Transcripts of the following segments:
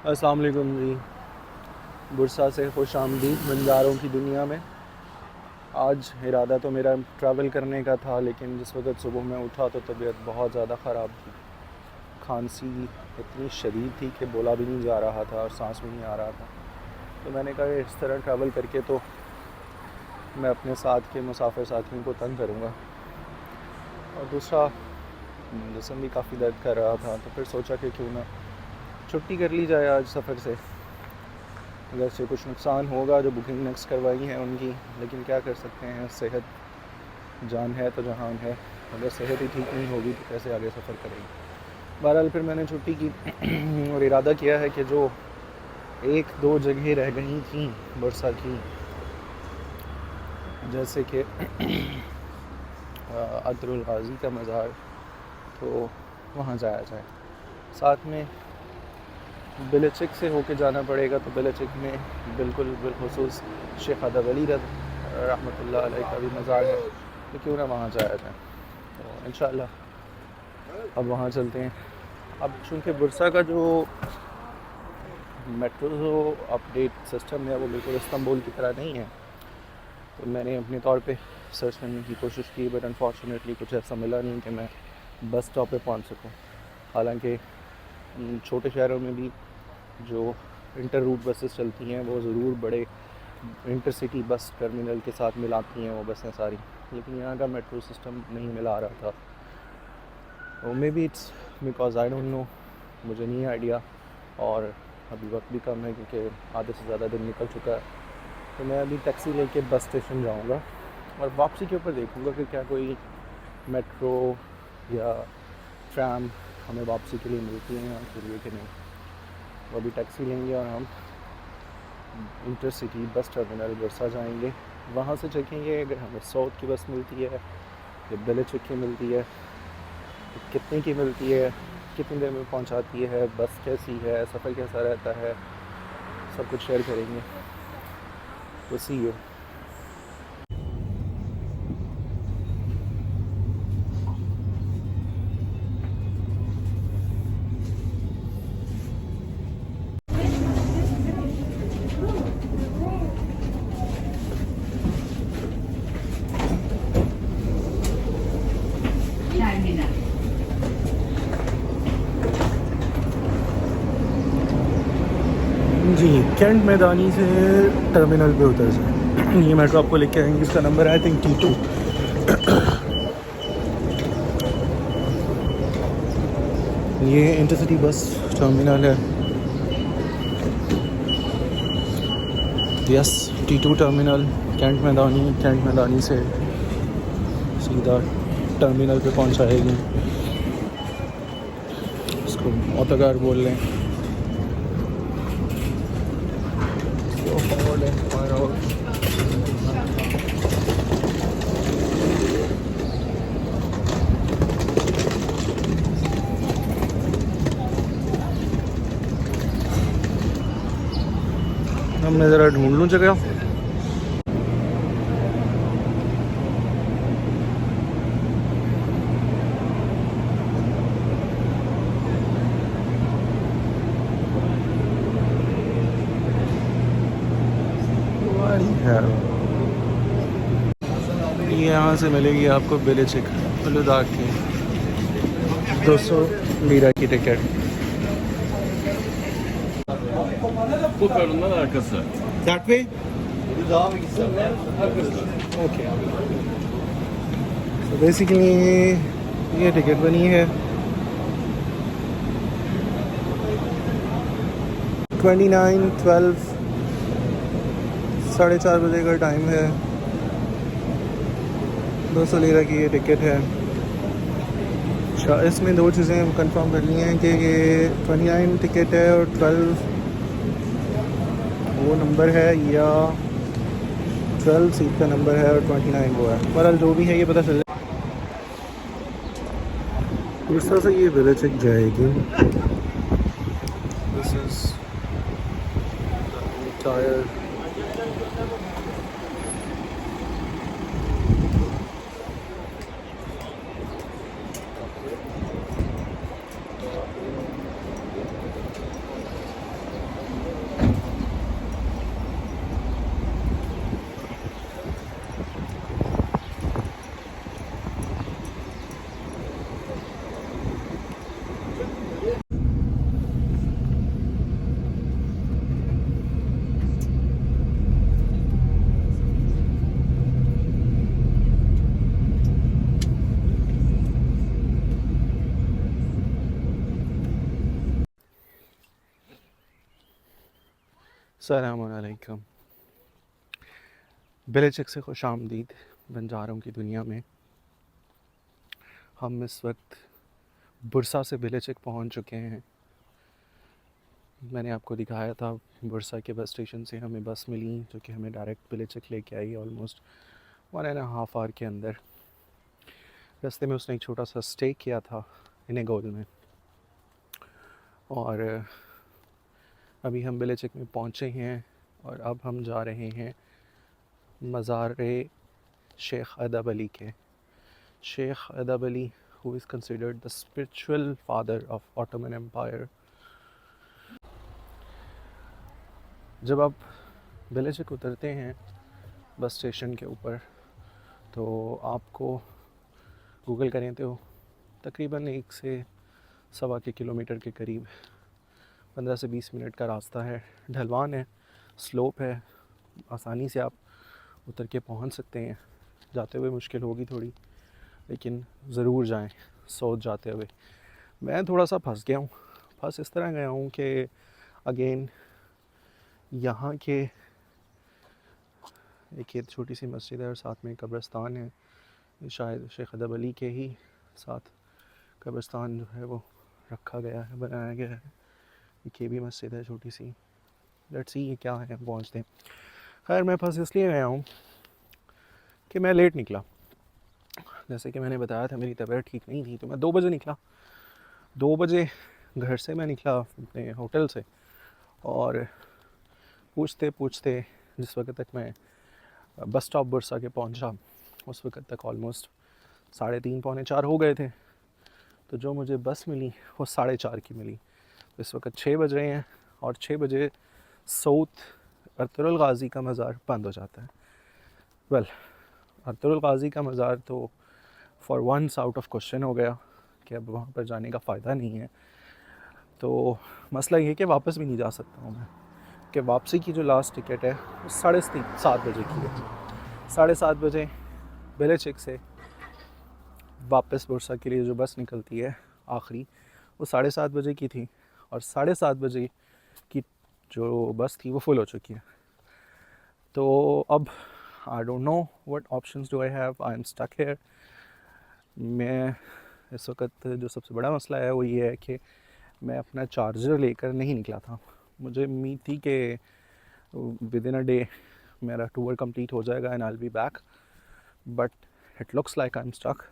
अस्सलाम वालेकुम जी। बुरसा से खुश आमदीद बंजारों की दुनिया में। आज इरादा तो मेरा ट्रैवल करने का था, लेकिन जिस वक्त सुबह मैं उठा तो तबीयत बहुत ज़्यादा ख़राब थी। खांसी इतनी शदीद थी कि बोला भी नहीं जा रहा था और सांस भी नहीं आ रहा था। तो मैंने कहा इस तरह ट्रैवल करके तो मैं अपने साथ के मुसाफिर साथियों को तंग करूँगा, और दूसरा जिस्म भी काफ़ी दर्द कर रहा था। तो फिर सोचा कि क्यों ना छुट्टी कर ली जाए आज सफ़र से। अगर से कुछ नुकसान होगा जो बुकिंग नेक्स्ट करवाई है उनकी, लेकिन क्या कर सकते हैं, सेहत जान है तो जहान है। अगर सेहत ही ठीक नहीं होगी तो कैसे आगे सफ़र करेंगे। बहरहाल फिर मैंने छुट्टी की और इरादा किया है कि जो एक दो जगह रह गई थी बुरसा की, जैसे कि अतरुल गाज़ी का मज़ार, तो वहाँ जाया जाए। साथ में बिलचिक से होके जाना पड़ेगा, तो बिलचिक में बिलखुसूस शेख अदब अली रहमतुल्लाह अलैह का भी मज़ार है, तो क्यों ना वहाँ जाया जाए। तो इंशाअल्लाह अब वहाँ चलते हैं। अब चूँकि बुरसा का जो मेट्रो अपडेट सिस्टम है वो बिल्कुल इस्तांबुल की तरह नहीं है, तो मैंने अपने तौर पे सर्च करने की कोशिश की, बट अनफॉर्चुनेटली कुछ ऐसा मिला नहीं कि मैं बस स्टॉप पे पहुंच सकूं। हालांकि छोटे शहरों में भी जो इंटर रूट बसेस चलती हैं वो ज़रूर बड़े इंटरसिटी बस टर्मिनल के साथ मिलाती हैं वो बसें सारी, लेकिन यहाँ का मेट्रो सिस्टम नहीं मिला रहा था। May be it's because I don't no, मुझे नहीं आइडिया, और अभी वक्त भी कम है क्योंकि आधे से ज़्यादा दिन निकल चुका है। तो मैं अभी टैक्सी लेके बस स्टेशन जाऊँगा और वापसी के ऊपर देखूँगा कि क्या कोई मेट्रो या ट्रैम हमें वापसी के लिए मिलती है यहाँ के लिए कि नहीं। तो अभी टैक्सी लेंगे और हम इंटरसिटी बस टर्मिनल बुरसा जाएंगे। वहाँ से चखेंगे अगर हमें साउथ की बस मिलती है या बिलचिक की मिलती है, तो कितने की मिलती है, कितनी देर में पहुँचाती है, बस कैसी है, सफ़र कैसा रहता है, सब कुछ शेयर करेंगे। तो सी यू। जी, कैंट मैदानी से टर्मिनल पे उतर जाए। ये मेट्रो आपको लेके आएंगे, इसका नंबर है आई थिंक T2। ये इंटरसिटी बस टर्मिनल है। यस, T2 टर्मिनल कैंट मैदानी से सीधा टर्मिनल पे पहुंचाएगी। इसको ऑटोकार बोल लें। मैं ज़रा ढूंढ लूँ जगह। ये यहाँ से मिलेगी आपको बिलचिक लद्दाख की 200 लीरा की ticket. Bu karından arkası. That way? Bir daha mı gitsen? Arkası. Okay. So basically ये टिकट बनी है 29/12 4:30 बजे का टाइम है। 200 लीरा की ये टिकट है। अच्छा, इसमें दो चीज़ें कंफर्म कर ली हैं कि ये 29 टिकट है और 12 वो नंबर है, या 12 सीट का नंबर है और 29 वो है। बहरहाल जो भी है ये पता चल जाए। बुरसा से ये बिलचिक जाएगी। This is tyre. अस्सलामुअलैकुम। बेलचक से खुश आमदीद बंजारों की दुनिया में। हम इस वक्त बुरसा से बेलचक पहुंच चुके हैं। मैंने आपको दिखाया था बुरसा के बस स्टेशन से हमें बस मिली जो कि हमें डायरेक्ट बेलचक लेके आई ऑलमोस्ट 1.5 आवर के अंदर। रास्ते में उसने एक छोटा सा स्टे किया था इन्हें गोल में, और अभी हम बेलचक में पहुंचे हैं और अब हम जा रहे हैं मज़ार शेख अदब अली के। शेख अदब Ali, who is considered the spiritual father of Ottoman Empire। जब आप बेलचक उतरते हैं बस स्टेशन के ऊपर तो आपको गूगल करें तो तकरीबन 1 से सवा के किलोमीटर के करीब 15 से 20 मिनट का रास्ता है। ढलवान है, स्लोप है, आसानी से आप उतर के पहुंच सकते हैं। जाते हुए मुश्किल होगी थोड़ी, लेकिन ज़रूर जाएं सोच जाते हुए। मैं थोड़ा सा फंस गया हूँ। फंस इस तरह गया हूँ कि अगेन यहाँ के एक छोटी सी मस्जिद है और साथ में कब्रिस्तान है। शायद शेख अदब अली के ही साथ कब्रिस्तान जो है वो रखा गया है, बनाया गया है। ये भी मस्जिद है छोटी सी। लेट्स सी ये क्या है, पहुँचते हैं। खैर मैं फंस इसलिए गया हूँ कि मैं लेट निकला। जैसे कि मैंने बताया था मेरी तबीयत ठीक नहीं थी, तो मैं 2 बजे निकला। 2 बजे घर से मैं निकला अपने होटल से, और पूछते पूछते जिस वक्त तक मैं बस स्टॉप बुरसा के पहुंचा उस वक्त तक ऑलमोस्ट 3:30 पौने 4 हो गए थे। तो जो मुझे बस मिली वो 4:30 की मिली। तो इस वक्त 6 बज रहे हैं और 6 बजे सऊद अर्तुगरुल गाज़ी का मज़ार बंद हो जाता है। वेल, अर्तुगरुल गाज़ी का मज़ार तो for once out of question हो गया कि अब वहाँ पर जाने का फ़ायदा नहीं है। तो मसला ये है कि वापस भी नहीं जा सकता हूँ मैं, कि वापसी की जो लास्ट टिकट है वो 7:30 बजे की है। 7:30 बजे बेलचक से वापस बुरसा के लिए जो बस निकलती है आखिरी, वो 7:30 बजे की थी, और 7:30 बजे की जो बस थी वो फुल हो चुकी है। तो अब I don't know what options do I have, I am stuck here. मैं इस वक्त जो सबसे बड़ा मसला है वो ये है कि मैं अपना चार्जर लेकर नहीं निकला था। मुझे उम्मीद थी कि विद इन अ डे मेरा टूर कंप्लीट हो जाएगा and I will be back, but it looks like I am stuck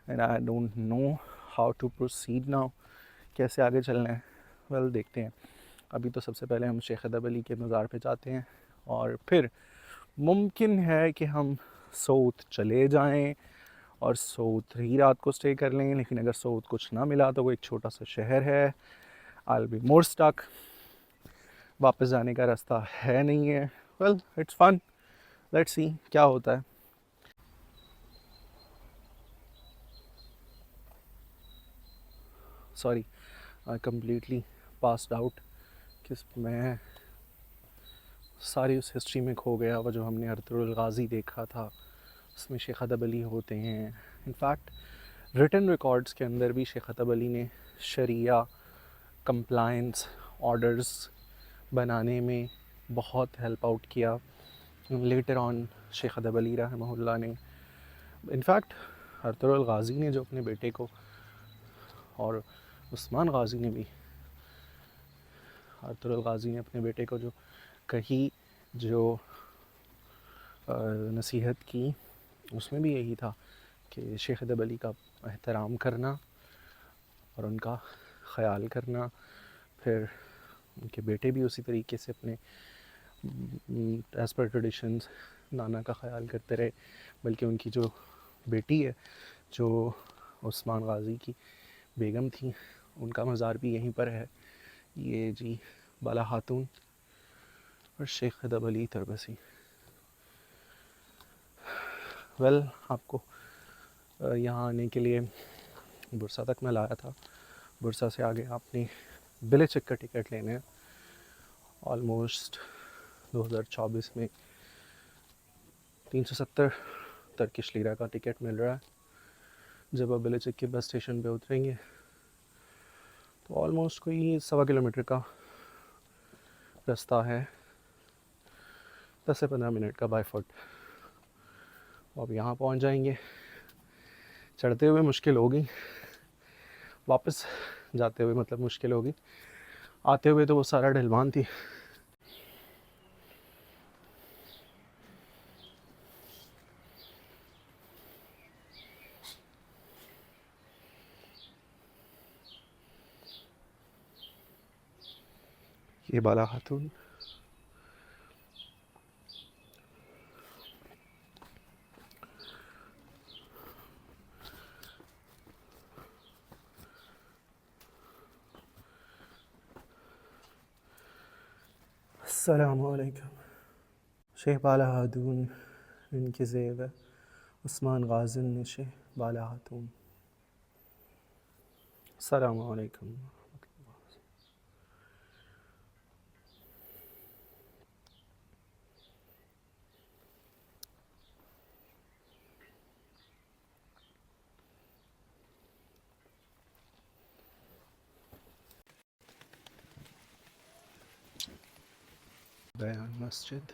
and I don't know how to proceed now. कैसे आगे चलना है, वेल देखते हैं। अभी तो सबसे पहले हम शेख अदब अली के मज़ार पे जाते हैं, और फिर मुमकिन है कि हम सऊद चले जाएं और सऊद ही रात को स्टे कर लें। लेकिन अगर सऊद कुछ ना मिला तो वो एक छोटा सा शहर है, I will be more stuck. वापस जाने का रास्ता है नहीं है। Well it's fun, let's see क्या होता है। Sorry, I completely passed out कि मैं सारी उस हिस्ट्री में खो गया। वो जो हमने अर्तुगरुल गाज़ी देखा था उसमें शेख अदब अली होते हैं। इनफैक्ट रिटन रिकॉर्ड्स के अंदर भी शेख अदब अली ने शरिया कंप्लायंस ऑर्डर्स बनाने में बहुत हेल्प आउट किया। लेटर ऑन शेख अदब अली रहमहुल्लाह ने, इनफैक्ट अर्तुगरुल गाज़ी ने जो अपने बेटे को, और उस्मान गाज़ी ने भी, अर्तुगरुल गाज़ी ने अपने बेटे को जो कही, जो नसीहत की, उसमें भी यही था कि शेख अदब अली का एहतराम करना और उनका ख़याल करना। फिर उनके बेटे भी उसी तरीके से अपने एज़ पर ट्रेडिशंस नाना का ख़याल करते रहे। बल्कि उनकी जो बेटी है, जो उस्मान गाज़ी की बेगम थी, उनका मज़ार भी यहीं पर है। ये जी बाला खातून और शेख अदब अली तरबसी। वेल, आपको यहाँ आने के लिए बुरसा तक मैं लाया था। बुरसा से आगे आपने बेलचक का टिकट लेना है। ऑलमोस्ट 2024 में 370 टर्किश लीरा का टिकट मिल रहा है। जब आप बेलचक के बस स्टेशन पे उतरेंगे तो ऑलमोस्ट कोई 1.25 किलोमीटर का रास्ता है 10 से 15 मिनट का बाय फुट। अब यहाँ पहुँच जाएंगे। चढ़ते हुए मुश्किल होगी, वापस जाते हुए मतलब मुश्किल होगी, आते हुए तो वो सारा ढलवान थी। ये बाला खातून अस्सलामुअलैकुम। शेख बाला खातून इनकी ज़ेब है, उस्मान गाज़िन ने शेख बाला खातून। अस्सलामुअलैकुम। बयान मस्जिद।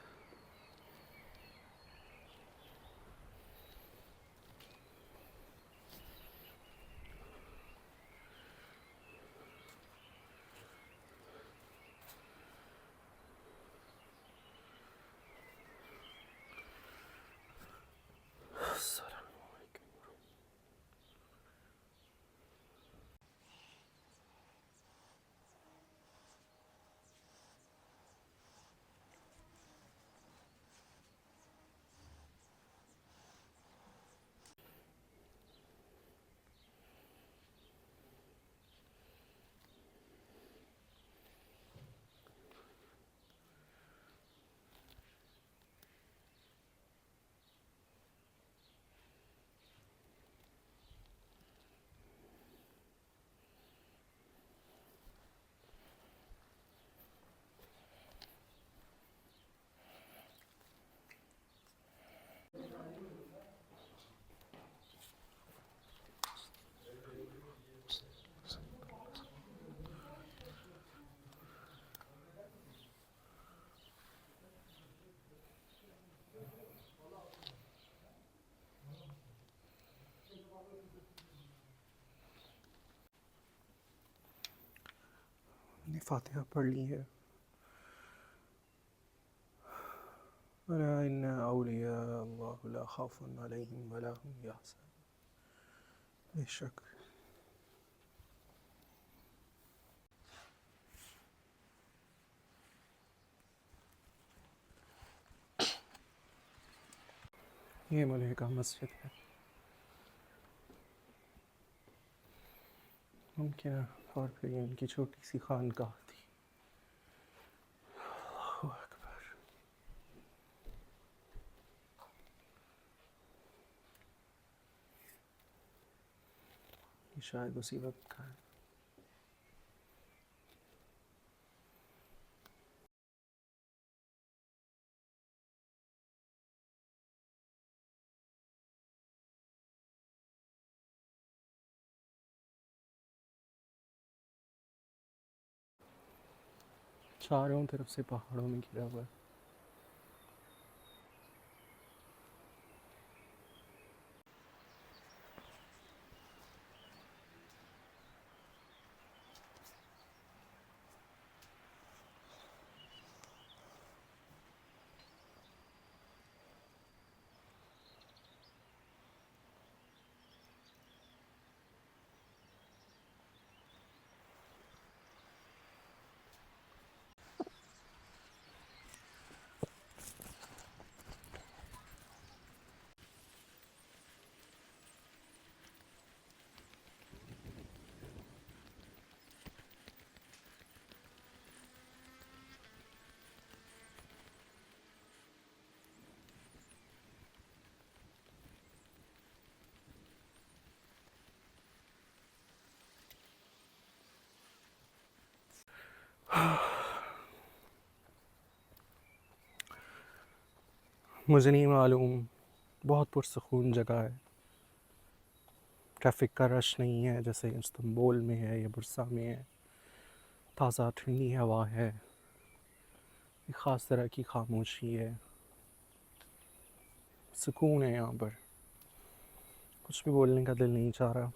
फातिहा पढ़ ली है। अला इन्ना औलिया अल्लाह ला खौफुन अलैहिम वला हुम यहज़नून। बेशक ये मलैका मस्जिद है। मुमकिन और फिर ये उनकी छोटी सी खानकाह थी। अल्लाहु अकबर। ये शायद उसी वक्त का है। चारों तरफ से पहाड़ों में घिरा हुआ है। मुझे नहीं मालूम, बहुत पुरसकून जगह है। ट्रैफिक का रश नहीं है जैसे इस्तांबुल में है या बुर्सा में है। ताज़ा ठंडी हवा है, एक ख़ास तरह की खामोशी है। सुकून है यहाँ पर, कुछ भी बोलने का दिल नहीं चाह रहा।